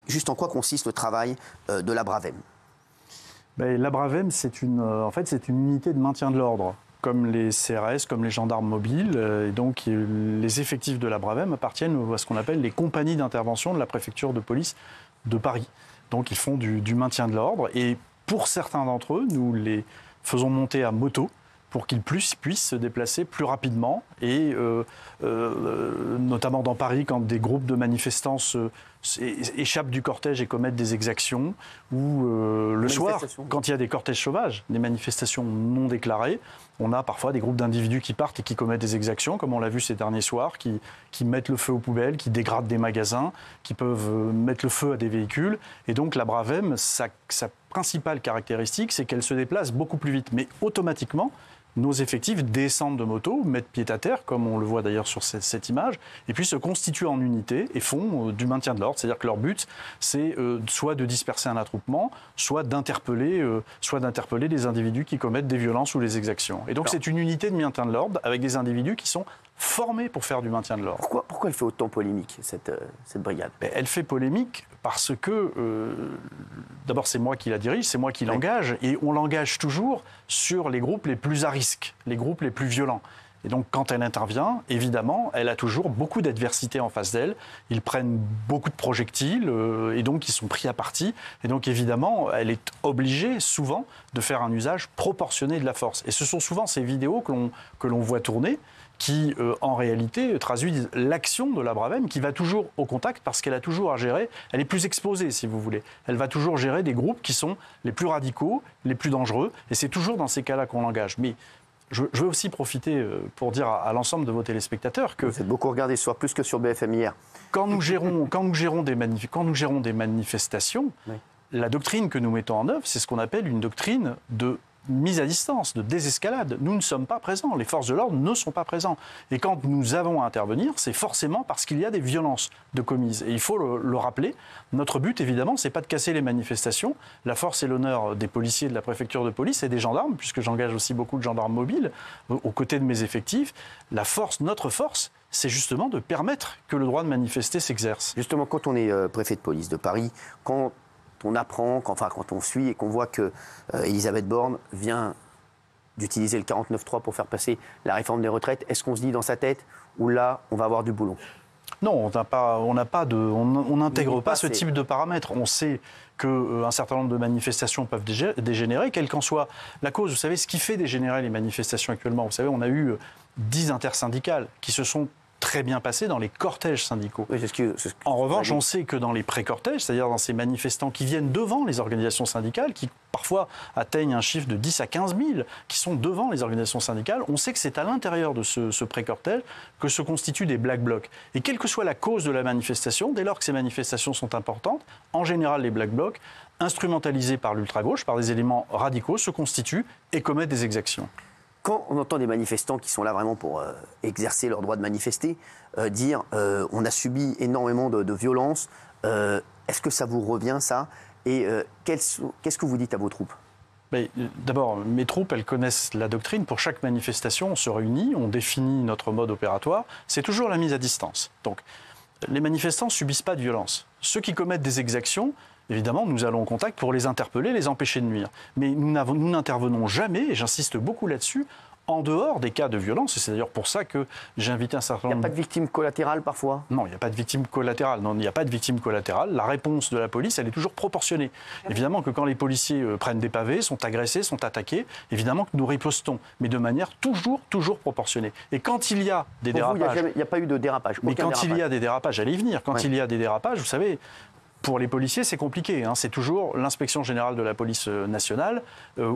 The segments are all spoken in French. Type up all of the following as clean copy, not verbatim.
juste en quoi consiste le travail de la Bravem. La Bravem, c'est une unité de maintien de l'ordre, comme les CRS, comme les gendarmes mobiles. Et donc, les effectifs de la Bravem appartiennent à ce qu'on appelle les compagnies d'intervention de la préfecture de police de Paris. Donc, ils font du maintien de l'ordre. Et pour certains d'entre eux, nous les faisons monter à moto pour qu'ils puissent se déplacer plus rapidement. Et notamment dans Paris, quand des groupes de manifestants échappent du cortège et commettent des exactions, ou le soir, quand il y a des cortèges sauvages, des manifestations non déclarées, on a parfois des groupes d'individus qui partent et qui commettent des exactions, comme on l'a vu ces derniers soirs, qui mettent le feu aux poubelles, qui dégradent des magasins, qui peuvent mettre le feu à des véhicules. Et donc la Bravem, sa principale caractéristique, c'est qu'elle se déplace beaucoup plus vite. Mais automatiquement, nos effectifs descendent de moto, mettent pied à terre, comme on le voit d'ailleurs sur cette image, et puis se constituent en unité et font du maintien de l'ordre. C'est-à-dire que leur but, c'est soit de disperser un attroupement, soit d'interpeller des individus qui commettent des violences ou des exactions. Et donc c'est une unité de maintien de l'ordre avec des individus qui sont formés pour faire du maintien de l'ordre. Pourquoi elle fait autant polémique, cette brigade ? Elle fait polémique parce que, d'abord, c'est moi qui la dirige, c'est moi qui l'engage, et on l'engage toujours sur les groupes les plus à risque, les groupes les plus violents. Et donc, quand elle intervient, évidemment, elle a toujours beaucoup d'adversité en face d'elle. Ils prennent beaucoup de projectiles et donc ils sont pris à partie. Et donc, évidemment, elle est obligée, souvent, de faire un usage proportionné de la force. Et ce sont souvent ces vidéos que l'on voit tourner qui, en réalité, traduisent l'action de la Bravem, qui va toujours au contact parce qu'elle a toujours à gérer, elle est plus exposée, si vous voulez. Elle va toujours gérer des groupes qui sont les plus radicaux, les plus dangereux, et c'est toujours dans ces cas-là qu'on l'engage. Mais je veux aussi profiter pour dire à l'ensemble de vos téléspectateurs que... Vous êtes beaucoup regardé ce soir, plus que sur BFM hier. Quand nous gérons des manifestations, oui, la doctrine que nous mettons en œuvre, c'est ce qu'on appelle une doctrine de mise à distance, de désescalade. Nous ne sommes pas présents, les forces de l'ordre ne sont pas présents. Et quand nous avons à intervenir, c'est forcément parce qu'il y a des violences de commises. Et il faut le rappeler, notre but, évidemment, c'est pas de casser les manifestations. La force et l'honneur des policiers de la préfecture de police et des gendarmes, puisque j'engage aussi beaucoup de gendarmes mobiles aux côtés de mes effectifs. Notre force, c'est justement de permettre que le droit de manifester s'exerce. Justement, quand on est préfet de police de Paris, quand on apprend, quand on suit et qu'on voit que Elisabeth Borne vient d'utiliser le 49.3 pour faire passer la réforme des retraites, est-ce qu'on se dit dans sa tête, ou là, on va avoir du boulot ? Non, on n'intègre pas ce type de paramètres. On sait qu'un certain nombre de manifestations peuvent dégénérer, quelle qu'en soit la cause. Vous savez, ce qui fait dégénérer les manifestations actuellement, vous savez, on a eu 10 intersyndicales qui se sont très bien passé dans les cortèges syndicaux. Oui, en revanche, on sait que dans les pré-cortèges, c'est-à-dire dans ces manifestants qui viennent devant les organisations syndicales, qui parfois atteignent un chiffre de 10 à 15 000, qui sont devant les organisations syndicales, on sait que c'est à l'intérieur de ce pré-cortège que se constituent des black blocs. Et quelle que soit la cause de la manifestation, dès lors que ces manifestations sont importantes, en général les black blocs, instrumentalisés par l'ultra-gauche, par des éléments radicaux, se constituent et commettent des exactions. Quand on entend des manifestants qui sont là vraiment pour exercer leur droit de manifester, dire on a subi énormément de violences, est-ce que ça vous revient ça ? Et qu'est-ce que vous dites à vos troupes ? D'abord, mes troupes, elles connaissent la doctrine. Pour chaque manifestation, on se réunit, on définit notre mode opératoire. C'est toujours la mise à distance. Donc, les manifestants ne subissent pas de violence. Ceux qui commettent des exactions, évidemment, nous allons en contact pour les interpeller, les empêcher de nuire. Mais nous n'intervenons jamais, et j'insiste beaucoup là-dessus, en dehors des cas de violence. Et c'est d'ailleurs pour ça que j'ai invité un certain nombre... Il n'y a pas de victimes collatérales parfois ? Non, il n'y a pas de victimes collatérales. Non, il n'y a pas de victimes collatérales. La réponse de la police, elle est toujours proportionnée. Évidemment que quand les policiers prennent des pavés, sont agressés, sont attaqués, évidemment que nous ripostons, mais de manière toujours proportionnée. Et quand il y a des dérapages... Il n'y a pas eu de dérapage. Mais quand il y a des dérapages, j'allais y venir. Quand il y a des dérapages, vous savez... Pour les policiers, c'est compliqué. C'est toujours l'inspection générale de la police nationale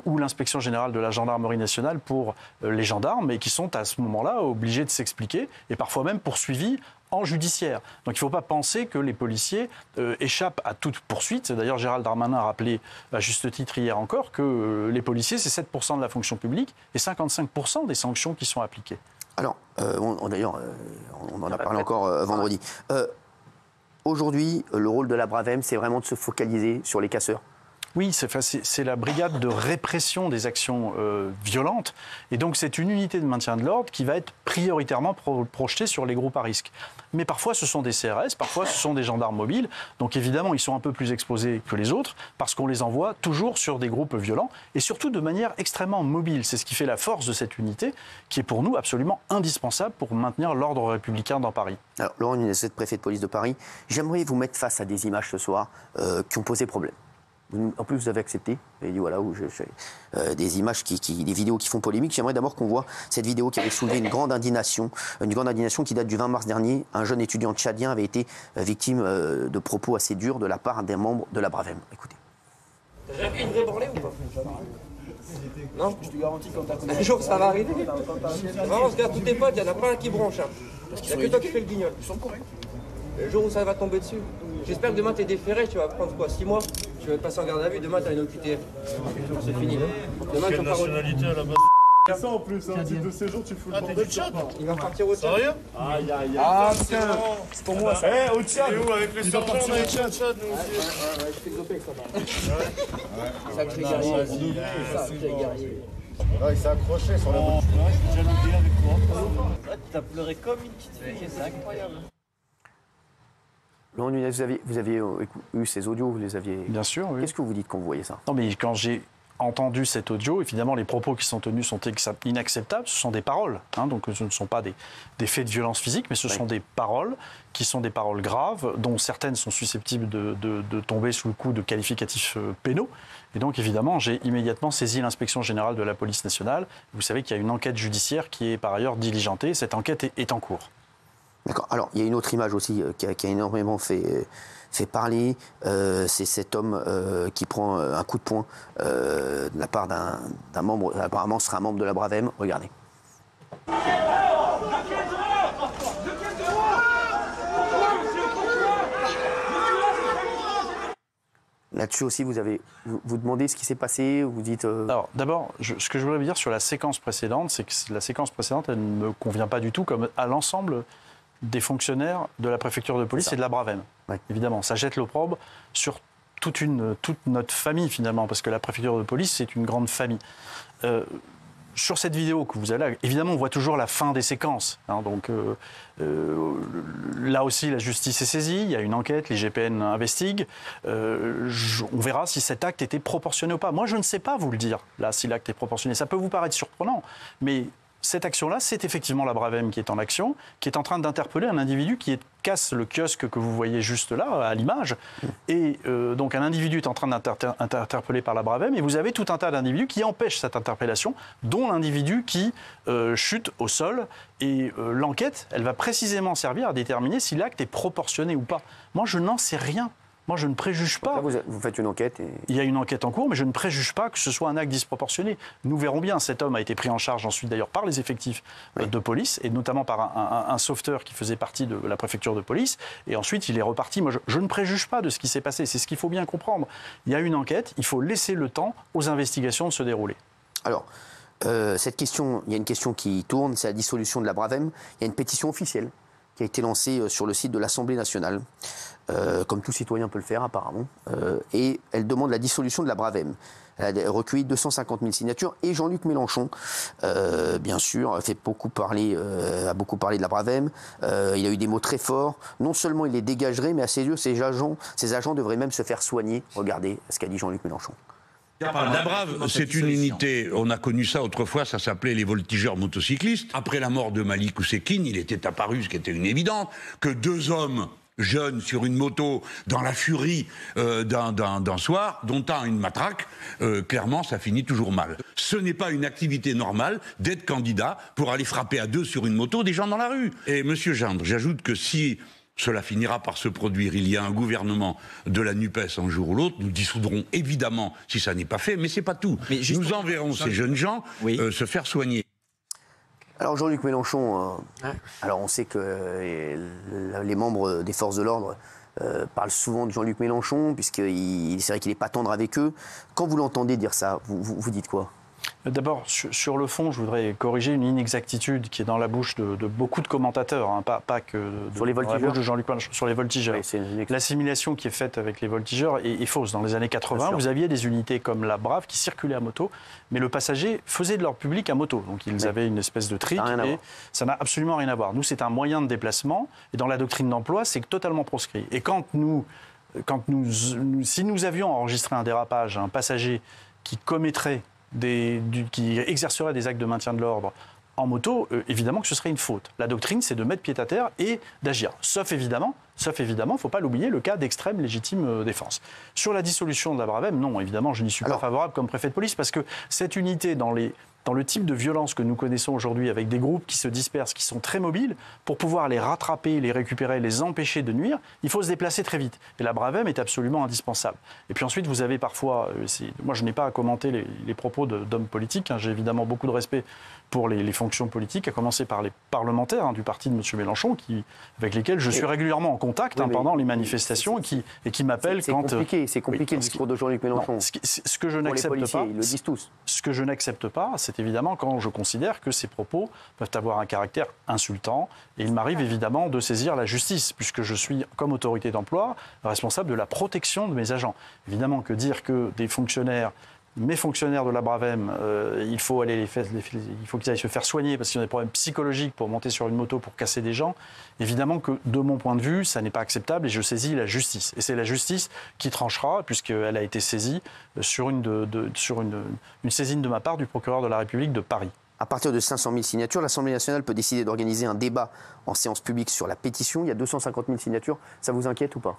ou l'inspection générale de la gendarmerie nationale pour les gendarmes, et qui sont à ce moment-là obligés de s'expliquer et parfois même poursuivis en judiciaire. Donc il ne faut pas penser que les policiers échappent à toute poursuite. D'ailleurs, Gérald Darmanin a rappelé à juste titre hier encore que les policiers, c'est 7% de la fonction publique et 55% des sanctions qui sont appliquées. Alors, d'ailleurs, on en a parlé encore vendredi. Aujourd'hui, le rôle de la Bravem, c'est vraiment de se focaliser sur les casseurs. Oui, c'est la brigade de répression des actions violentes. Et donc, c'est une unité de maintien de l'ordre qui va être prioritairement projetée sur les groupes à risque. Mais parfois, ce sont des CRS, parfois, ce sont des gendarmes mobiles. Donc, évidemment, ils sont un peu plus exposés que les autres parce qu'on les envoie toujours sur des groupes violents et surtout de manière extrêmement mobile. C'est ce qui fait la force de cette unité qui est pour nous absolument indispensable pour maintenir l'ordre républicain dans Paris. Alors, Laurent Nunez, vous êtes préfet de police de Paris. J'aimerais vous mettre face à des images ce soir qui ont posé problème. En plus, vous avez accepté. Vous avez dit, voilà, des images, des vidéos qui font polémique. J'aimerais d'abord qu'on voit cette vidéo qui avait soulevé une grande indignation qui date du 20 mars dernier. Un jeune étudiant tchadien avait été victime de propos assez durs de la part d'un membre de la Bravem. Écoutez. T'as jamais fait une vraie branlée ou pas? Non, je te garantis quand t'as un jour ça va arriver. Vraiment, regarde tous tes potes, il y en a pas un qui bronche. Il n'y a que toi qui fais le guignol. Ils sont corrects. Le jour où ça va tomber dessus. J'espère que demain t'es déféré, tu vas prendre quoi, 6 mois? Tu vas passer en garde à vue, demain t'as une OQTF. C'est fini. Demain tu vas nationalité à la base. C'est ça en plus, un titre de séjour, tu fous le bordel. Il va partir au Tchad. Sérieux? Aïe, aïe, aïe. Ah putain, c'est pour moi ça. Eh, au Tchad. Et où avec les sergents, on a été au Tchad, nous aussi. Ouais, je fais le dopé avec ça. C'est ça que j'ai guerrier. C'est ça que j'ai guerrier. Là, il s'est accroché sur la route. Ouais, je suis déjà oublié avec toi. Ouais, t'as pleuré comme une petite fille, c'est incroyable. Laurent Nunez, vous aviez eu ces audios, vous les aviez... Bien sûr, oui. Qu'est-ce que vous dites quand vous voyez ça? Non, mais quand j'ai entendu cet audio, évidemment, les propos qui sont tenus sont inacceptables. Ce sont des paroles, hein, donc ce ne sont pas des faits de violence physique, mais ce sont des paroles qui sont des paroles graves, dont certaines sont susceptibles de tomber sous le coup de qualificatifs pénaux. Et donc, évidemment, j'ai immédiatement saisi l'inspection générale de la police nationale. Vous savez qu'il y a une enquête judiciaire qui est par ailleurs diligentée. Cette enquête est en cours. D'accord. Alors, il y a une autre image aussi qui a énormément fait parler. C'est cet homme qui prend un coup de poing de la part d'un membre, apparemment ce sera un membre de la Bravem. Regardez. Là-dessus aussi, vous demandez ce qui s'est passé, vous dites... Alors, d'abord, ce que je voudrais vous dire sur la séquence précédente, c'est que la séquence précédente, elle ne me convient pas du tout, comme à l'ensemble des fonctionnaires de la préfecture de police et de la Bravem. Oui. Évidemment, ça jette l'opprobre sur toute notre famille, finalement, parce que la préfecture de police, c'est une grande famille. Sur cette vidéo que vous avez là, évidemment, on voit toujours la fin des séquences. Hein, donc là aussi, la justice est saisie, il y a une enquête, les GPN investiguent. On verra si cet acte était proportionné ou pas. Moi, je ne sais pas vous le dire, là, si l'acte est proportionné. Ça peut vous paraître surprenant, mais cette action-là, c'est effectivement la Bravem qui est en action, qui est en train d'interpeller un individu qui casse le kiosque que vous voyez juste là, à l'image. Et donc un individu est en train d'être interpellé par la Bravem, et vous avez tout un tas d'individus qui empêchent cette interpellation, dont l'individu qui chute au sol. Et l'enquête, elle va précisément servir à déterminer si l'acte est proportionné ou pas. Moi, je n'en sais rien. Moi, je ne préjuge pas. Là, vous faites une enquête et... Il y a une enquête en cours, mais je ne préjuge pas que ce soit un acte disproportionné. Nous verrons bien. Cet homme a été pris en charge ensuite, d'ailleurs, par les effectifs de police, et notamment par un sauveteur qui faisait partie de la préfecture de police. Et ensuite, il est reparti. Moi, je ne préjuge pas de ce qui s'est passé. C'est ce qu'il faut bien comprendre. Il y a une enquête. Il faut laisser le temps aux investigations de se dérouler. Alors, cette question, il y a une question qui tourne, c'est la dissolution de la Bravem. Il y a une pétition officielle qui a été lancée sur le site de l'Assemblée nationale. Comme tout citoyen peut le faire apparemment, et elle demande la dissolution de la Bravem. Elle a recueilli 250 000 signatures, et Jean-Luc Mélenchon, bien sûr, a beaucoup parlé de la Bravem. Il a eu des mots très forts. Non seulement il les dégagerait, mais à ses yeux, ses agents devraient même se faire soigner. Regardez ce qu'a dit Jean-Luc Mélenchon. La Brave, c'est une unité, on a connu ça autrefois, ça s'appelait les voltigeurs motocyclistes. Après la mort de Malik Oussekine, il était apparu, ce qui était une évidence, que 2 hommes jeunes sur une moto, dans la furie d'un soir, dont un une matraque, clairement ça finit toujours mal. Ce n'est pas une activité normale d'être candidat pour aller frapper à 2 sur une moto des gens dans la rue. Et monsieur Gendre, j'ajoute que si cela finira par se produire, il y a un gouvernement de la NUPES un jour ou l'autre, nous dissoudrons évidemment si ça n'est pas fait, mais c'est pas tout. Nous enverrons ces jeunes gens se faire soigner. Alors Jean-Luc Mélenchon, alors on sait que les membres des forces de l'ordre parlent souvent de Jean-Luc Mélenchon, puisque c'est vrai qu'il n'est pas tendre avec eux. Quand vous l'entendez dire ça, vous dites quoi? D'abord, sur le fond, je voudrais corriger une inexactitude qui est dans la bouche de beaucoup de commentateurs, hein, pas que sur les voltigeurs. Dans la bouche de Jean-Luc Mélenchon, sur les voltigeurs. Oui, l'assimilation qui est faite avec les voltigeurs est fausse. Dans les années 80, vous aviez des unités comme la Brave qui circulaient à moto, mais le passager faisait de leur public à moto. Donc ils avaient une espèce de trick et ça n'a absolument rien à voir. Nous, c'est un moyen de déplacement et dans la doctrine d'emploi, c'est totalement proscrit. Et si nous avions enregistré un dérapage, un passager qui commettrait qui exercerait des actes de maintien de l'ordre en moto, évidemment que ce serait une faute. La doctrine, c'est de mettre pied à terre et d'agir. Sauf évidemment, il ne faut pas l'oublier, le cas d'extrême légitime défense. Sur la dissolution de la Bravem, non, évidemment, je n'y suis pas favorable comme préfet de police, parce que cette unité, dans le type de violence que nous connaissons aujourd'hui, avec des groupes qui se dispersent, qui sont très mobiles, pour pouvoir les rattraper, les récupérer, les empêcher de nuire, il faut se déplacer très vite. Et la Bravem est absolument indispensable. Et puis ensuite, vous avez parfois... moi, je n'ai pas à commenter les propos d'hommes politiques. Hein, j'ai évidemment beaucoup de respect pour les fonctions politiques, à commencer par les parlementaires du parti de M. Mélenchon, avec lesquels je suis régulièrement en contact pendant les manifestations et qui m'appellent quand... C'est compliqué le discours de Jean-Luc Mélenchon. Ce que je n'accepte pas... Ils le disent tous. Ce que je n'accepte pas, c'est évidemment quand je considère que ces propos peuvent avoir un caractère insultant. Et il m'arrive évidemment de saisir la justice, puisque je suis, comme autorité d'emploi, responsable de la protection de mes agents. Évidemment que dire que mes fonctionnaires de la Bravem, il faut qu'ils aillent se faire soigner parce qu'ils ont des problèmes psychologiques pour monter sur une moto pour casser des gens. Évidemment que, de mon point de vue, ça n'est pas acceptable et je saisis la justice. Et c'est la justice qui tranchera, puisqu'elle a été saisie sur une saisine de ma part du procureur de la République de Paris. À partir de 500 000 signatures, l'Assemblée nationale peut décider d'organiser un débat en séance publique sur la pétition. Il y a 250 000 signatures. Ça vous inquiète ou pas ?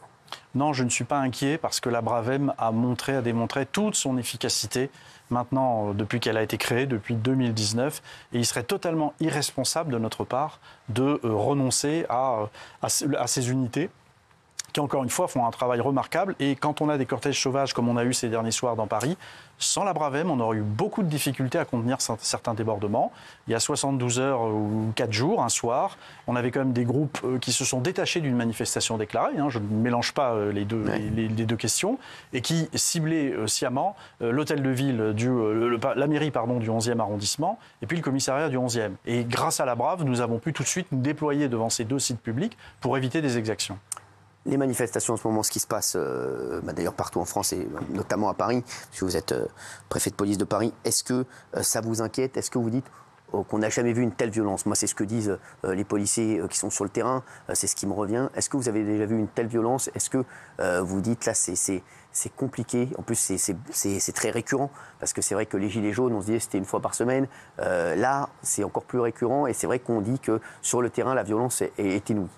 Non, je ne suis pas inquiet parce que la Bravem a démontré toute son efficacité maintenant depuis qu'elle a été créée, depuis 2019. Et il serait totalement irresponsable de notre part de renoncer à ces unités qui, encore une fois, font un travail remarquable. Et quand on a des cortèges sauvages comme on a eu ces derniers soirs dans Paris, sans la Bravem, on aurait eu beaucoup de difficultés à contenir certains débordements. Il y a 72 heures ou 4 jours, un soir, on avait quand même des groupes qui se sont détachés d'une manifestation déclarée, je ne mélange pas les deux questions, et qui ciblaient sciemment l'hôtel de ville, la mairie du 11e arrondissement, et puis le commissariat du 11e. Et grâce à la Brave, nous avons pu tout de suite nous déployer devant ces deux sites publics pour éviter des exactions. Les manifestations en ce moment, ce qui se passe d'ailleurs partout en France et notamment à Paris, puisque vous êtes préfet de police de Paris, est-ce que ça vous inquiète ? Est-ce que vous dites qu'on n'a jamais vu une telle violence ? Moi, c'est ce que disent les policiers qui sont sur le terrain, c'est ce qui me revient. Est-ce que vous avez déjà vu une telle violence ? Est-ce que vous dites là, c'est compliqué ? En plus, c'est très récurrent, parce que c'est vrai que les gilets jaunes, on se disait c'était une fois par semaine. Là, c'est encore plus récurrent et c'est vrai qu'on dit que sur le terrain, la violence est inouïe.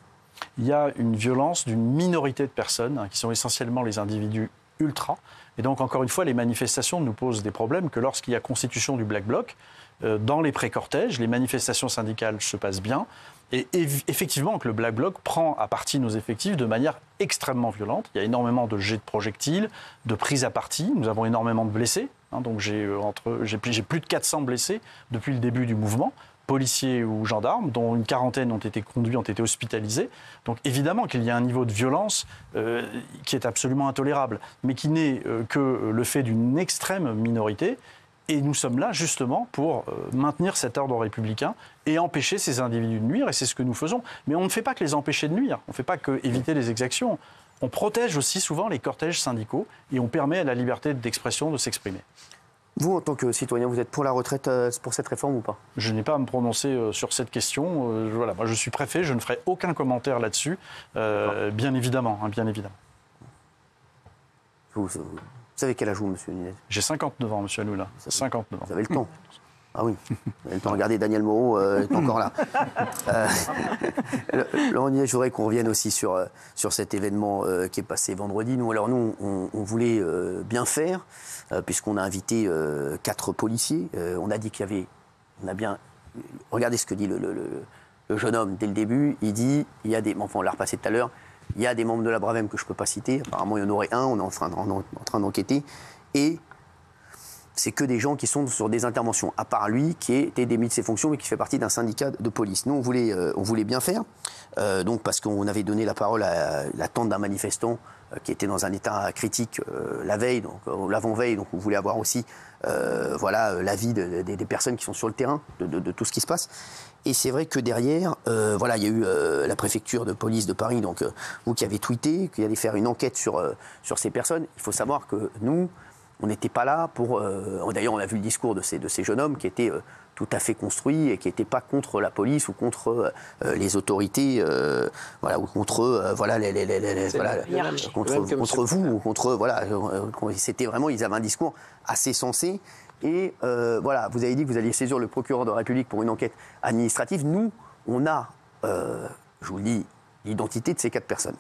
Il y a une violence d'une minorité de personnes qui sont essentiellement les individus ultras. Et donc, encore une fois, les manifestations nous posent des problèmes que lorsqu'il y a constitution du Black Bloc, dans les pré-cortèges, les manifestations syndicales se passent bien. Et effectivement, que le Black Bloc prend à partie nos effectifs de manière extrêmement violente. Il y a énormément de jets de projectiles, de prises à partie. Nous avons énormément de blessés. Donc j'ai plus de 400 blessés depuis le début du mouvement, policiers ou gendarmes, dont une quarantaine ont été conduits, ont été hospitalisés. Donc évidemment qu'il y a un niveau de violence qui est absolument intolérable, mais qui n'est que le fait d'une extrême minorité. Et nous sommes là justement pour maintenir cet ordre républicain et empêcher ces individus de nuire, et c'est ce que nous faisons. Mais on ne fait pas que les empêcher de nuire, on ne fait pas que éviter les exactions. On protège aussi souvent les cortèges syndicaux et on permet à la liberté d'expression de s'exprimer. Vous, en tant que citoyen, vous êtes pour la retraite, pour cette réforme ou pas ? Je n'ai pas à me prononcer sur cette question. Moi, je suis préfet, je ne ferai aucun commentaire là-dessus, bien évidemment, bien évidemment. Vous savez quel âge vous, monsieur Nunez ? J'ai 59 ans, monsieur Hanouna. 59 ans. Vous avez le temps. Ah oui, vous avez le temps. Regardez, Daniel Moreau est encore là. Laurent Nunez, je voudrais qu'on revienne aussi sur cet événement qui est passé vendredi. Nous, on voulait bien faire, puisqu'on a invité 4 policiers. On a dit qu'il y avait... Regardez ce que dit le jeune homme dès le début. Il dit, il y a des... Enfin, on l'a repassé tout à l'heure. Il y a des membres de la Bravem que je ne peux pas citer. Apparemment, il y en aurait un. On est en train d'enquêter. Et c'est que des gens qui sont sur des interventions, à part lui, qui était démis de ses fonctions, mais qui fait partie d'un syndicat de police. Nous, on voulait bien faire, donc parce qu'on avait donné la parole à la tante d'un manifestant qui était dans un état critique la veille, donc l'avant-veille, donc on voulait avoir aussi l'avis des personnes qui sont sur le terrain, de tout ce qui se passe. Et c'est vrai que derrière, il y a eu la préfecture de police de Paris, donc vous qui avez tweeté, qui allez faire une enquête sur ces personnes. Il faut savoir que nous, on n'était pas là pour... D'ailleurs, on a vu le discours de ces jeunes hommes qui étaient tout à fait construits et qui n'étaient pas contre la police ou contre les autorités, ou contre contre vous ou contre c'était vraiment, ils avaient un discours assez sensé. Et vous avez dit que vous alliez saisir le procureur de la République pour une enquête administrative. Nous, on a, je vous le dis, l'identité de ces 4 personnes.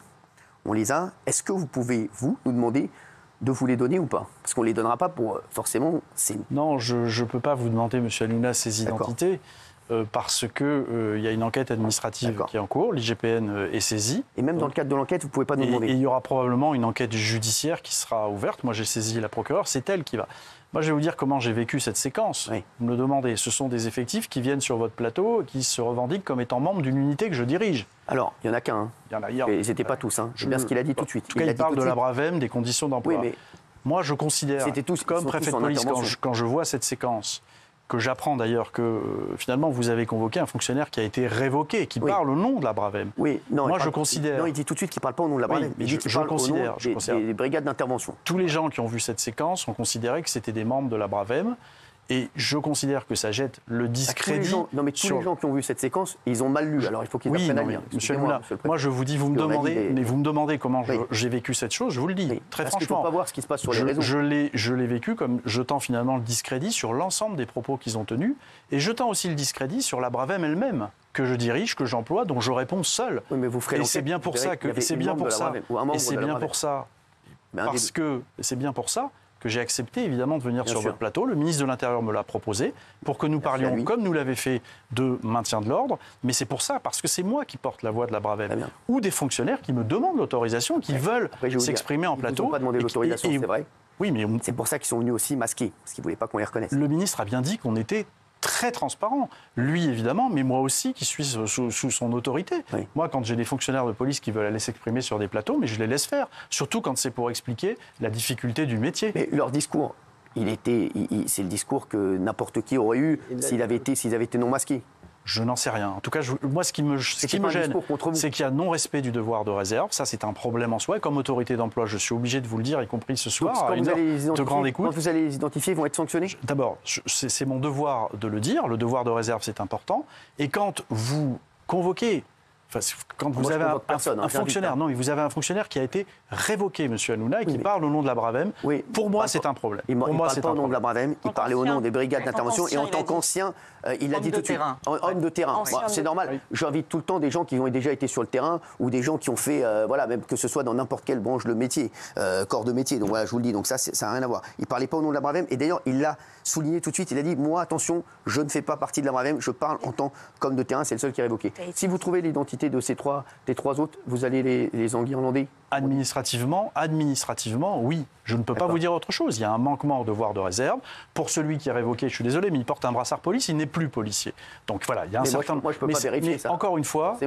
On les a. Est-ce que vous pouvez, nous demander de vous les donner ou pas? Parce qu'on ne les donnera pas pour, forcément... Non, je ne peux pas vous demander, M. Hanouna, ces identités, parce qu'il y a une enquête administrative qui est en cours, l'IGPN est saisie. Et même dans le cadre de l'enquête, vous ne pouvez pas nous demander? Et il y aura probablement une enquête judiciaire qui sera ouverte. Moi, j'ai saisi la procureure, c'est elle qui va... Moi, je vais vous dire comment j'ai vécu cette séquence. Oui. Vous me le demandez. Ce sont des effectifs qui viennent sur votre plateau et qui se revendiquent comme étant membres d'une unité que je dirige. Alors, il n'y en a qu'un. Ils n'étaient pas tous. C'est bien ce qu'il a dit tout de suite. En tout cas, il parle de la Bravem, des conditions d'emploi. Oui, mais moi, je considère, comme préfet de police, quand je vois cette séquence, que j'apprends d'ailleurs que finalement vous avez convoqué un fonctionnaire qui a été révoqué, qui parle au nom de la Bravem. Oui, non, moi je considère. Non, il dit tout de suite qu'il ne parle pas au nom de la Bravem. Mais je considère des brigades d'intervention. Tous les gens qui ont vu cette séquence ont considéré que c'était des membres de la Bravem. Et je considère que ça jette le discrédit. Tous les gens qui ont vu cette séquence, ils ont mal lu. Alors il faut qu'ils apprennent à lire. Monsieur Hanouna, moi je vous dis, vous me demandez comment j'ai vécu cette chose, je vous le dis, très franchement. Parce qu'il ne faut pas voir ce qui se passe sur les réseaux. Je l'ai vécu comme jetant finalement le discrédit sur l'ensemble des propos qu'ils ont tenus, et jetant aussi le discrédit sur la Bravem elle-même, que je dirige, que j'emploie, dont je réponds seul. Oui, mais vous ferez c'est bien pour ça que c'est bien pour ça. Et c'est bien pour ça. Parce que c'est bien pour ça que j'ai accepté évidemment de venir sur votre plateau. Le ministre de l'Intérieur me l'a proposé pour que nous parlions, comme nous l'avait fait, de maintien de l'ordre. Mais c'est pour ça, parce que c'est moi qui porte la voix de la Bravem. Ou des fonctionnaires qui me demandent l'autorisation, qui veulent s'exprimer en plateau. Ils n'ont pas demandé l'autorisation, c'est vrai. Oui, mais c'est pour ça qu'ils sont venus aussi masqués, parce qu'ils ne voulaient pas qu'on les reconnaisse. Le ministre a bien dit qu'on était très transparent. Lui, évidemment, mais moi aussi, qui suis sous son autorité. Oui. Moi, quand j'ai des fonctionnaires de police qui veulent aller s'exprimer sur des plateaux, mais je les laisse faire. Surtout quand c'est pour expliquer la difficulté du métier. Mais leur discours, c'est le discours que n'importe qui aurait eu s'ils avaient été non masqués. Je n'en sais rien. En tout cas, moi, ce qui me gêne, c'est qu'il y a non-respect du devoir de réserve. Ça, c'est un problème en soi. Et comme autorité d'emploi, je suis obligé de vous le dire, y compris ce soir, à une heure de grande écoute. Quand vous allez les identifier, ils vont être sanctionnés? D'abord, c'est mon devoir de le dire. Le devoir de réserve, c'est important. Et quand vous convoquez... quand vous avez un fonctionnaire, non, mais vous avez un fonctionnaire qui a été révoqué, M. Hanouna, et qui parle au nom de la Bravem. Oui, pour moi, c'est un problème. Il ne parle pas au nom de la Bravem, il parlait au nom des brigades d'intervention. Et en tant qu'ancien, il l'a dit tout de suite. Homme de terrain. C'est normal. J'invite tout le temps des gens qui ont déjà été sur le terrain ou des gens qui ont fait, même que ce soit dans n'importe quelle branche de métier, corps de métier. Donc voilà, je vous le dis. Donc ça n'a rien à voir. Il ne parlait pas au nom de la Bravem. Et d'ailleurs, il l'a souligné tout de suite. Il a dit, moi, attention, je ne fais pas partie de la Bravem. Je parle en tant qu'homme de terrain. C'est le seul qui est révoqué. Si vous trouvez l'identité de des trois autres, vous allez les enguirlander? Administrativement, oui. Je ne peux pas vous dire autre chose. Il y a un manquement au devoir de réserve. Pour celui qui est révoqué, je suis désolé, mais il porte un brassard police, il n'est plus policier. Donc voilà, il y a un certain... Moi, je ne peux pas vérifier ça. Encore une fois,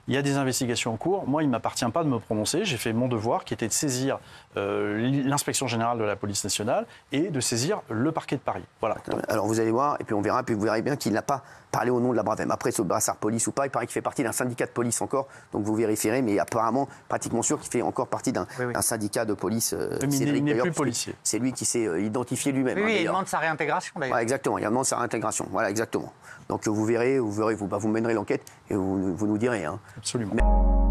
il y a des investigations en cours. Moi, il ne m'appartient pas de me prononcer. J'ai fait mon devoir, qui était de saisir l'inspection générale de la police nationale et de saisir le parquet de Paris. Voilà. Alors vous allez voir, et puis on verra, puis vous verrez bien qu'il n'a pas parlé au nom de la Bravem. Après, ce brassard police ou pas, il paraît qu'il fait partie d'un syndicat de police encore, donc vous vérifierez, mais apparemment, pratiquement sûr qu'il fait encore partie d'un syndicat de police. Mais il n'est plus policier. C'est lui qui s'est identifié lui-même. Oui, il demande sa réintégration d'ailleurs. Ouais, exactement, il demande sa réintégration. Voilà, exactement. Donc vous verrez, vous mènerez l'enquête et vous nous direz. Absolument.